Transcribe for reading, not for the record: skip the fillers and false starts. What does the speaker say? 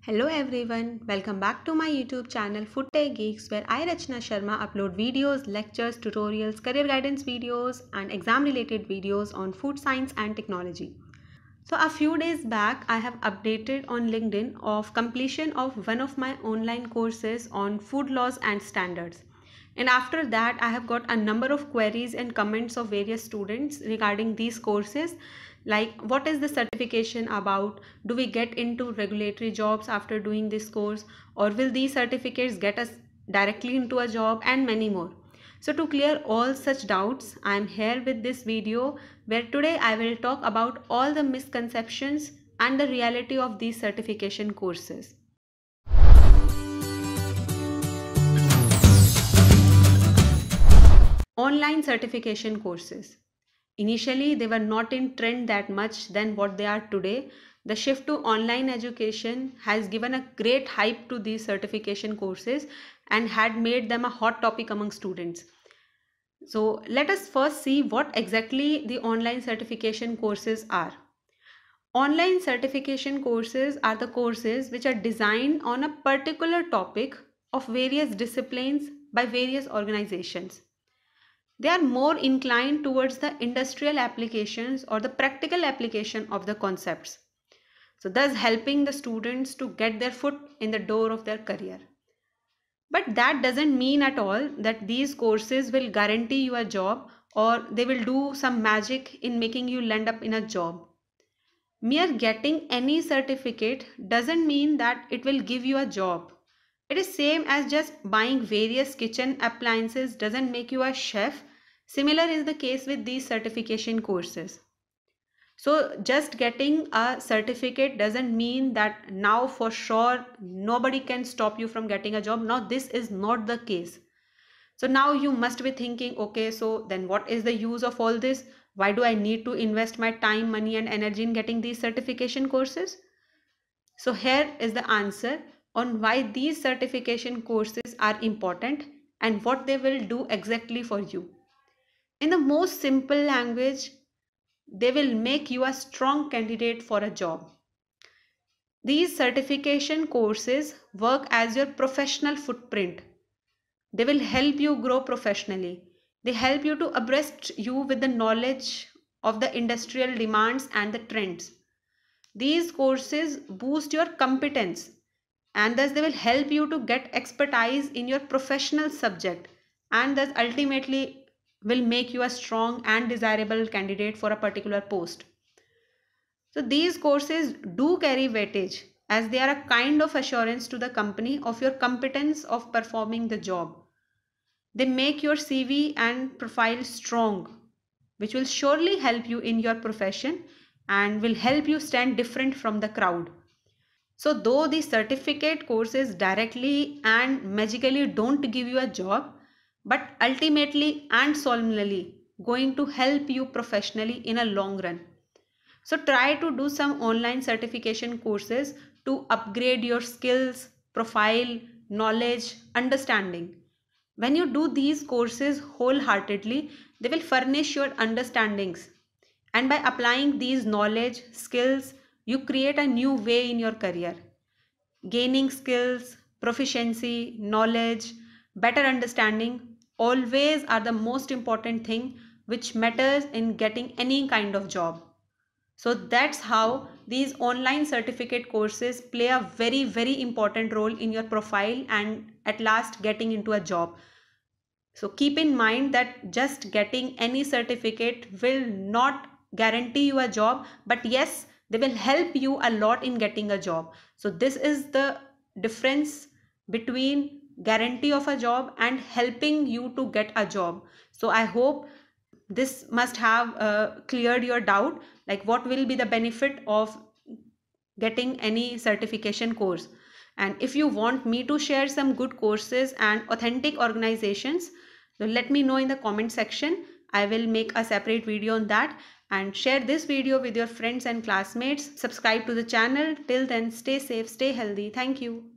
Hello everyone, welcome back to my YouTube channel Food Tech Geeks, where I Rachna Sharma upload videos, lectures, tutorials, career guidance videos and exam related videos on food science and technology. So a few days back I have updated on LinkedIn of completion of one of my online courses on food laws and standards. And after that I have got a number of queries and comments of various students regarding these courses, like what is the certification about, do we get into regulatory jobs after doing this course, or will these certificates get us directly into a job, and many more. So to clear all such doubts, I am here with this video where today I will talk about all the misconceptions and the reality of these certification courses. Online certification courses. Initially, they were not in trend that much than what they are today. The shift to online education has given a great hype to these certification courses and had made them a hot topic among students. So let us first see what exactly the online certification courses are. Online certification courses are the courses which are designed on a particular topic of various disciplines by various organizations. They are more inclined towards the industrial applications or the practical application of the concepts. So thus helping the students to get their foot in the door of their career. But that doesn't mean at all that these courses will guarantee you a job or they will do some magic in making you land up in a job. Mere getting any certificate doesn't mean that it will give you a job. It is same as just buying various kitchen appliances doesn't make you a chef. Similar is the case with these certification courses. So just getting a certificate doesn't mean that now for sure nobody can stop you from getting a job. Now this is not the case. So now you must be thinking, okay, so then what is the use of all this? Why do I need to invest my time, money and energy in getting these certification courses? So here is the answer on why these certification courses are important and what they will do exactly for you. In the most simple language, they will make you a strong candidate for a job. These certification courses work as your professional footprint. They will help you grow professionally. They help you to abreast you with the knowledge of the industrial demands and the trends. These courses boost your competence and thus they will help you to get expertise in your professional subject and thus ultimately will make you a strong and desirable candidate for a particular post. So these courses do carry weightage as they are a kind of assurance to the company of your competence of performing the job. They make your CV and profile strong, which will surely help you in your profession and will help you stand different from the crowd. So though the certificate courses directly and magically don't give you a job, but ultimately and solemnly going to help you professionally in a long run. So try to do some online certification courses to upgrade your skills, profile, knowledge, understanding. When you do these courses wholeheartedly, they will furnish your understandings. And by applying these knowledge, skills, you create a new way in your career. Gaining skills, proficiency, knowledge, better understanding always are the most important thing which matters in getting any kind of job. So that's how these online certificate courses play a very important role in your profile and at last getting into a job. So keep in mind that just getting any certificate will not guarantee you a job, but yes, they will help you a lot in getting a job. So this is the difference between guarantee of a job and helping you to get a job. So I hope this must have cleared your doubt, like what will be the benefit of getting any certification course. And if you want me to share some good courses and authentic organizations, then let me know in the comment section. I will make a separate video on that, and share this video with your friends and classmates. Subscribe to the channel. Till then, stay safe, stay healthy. Thank you.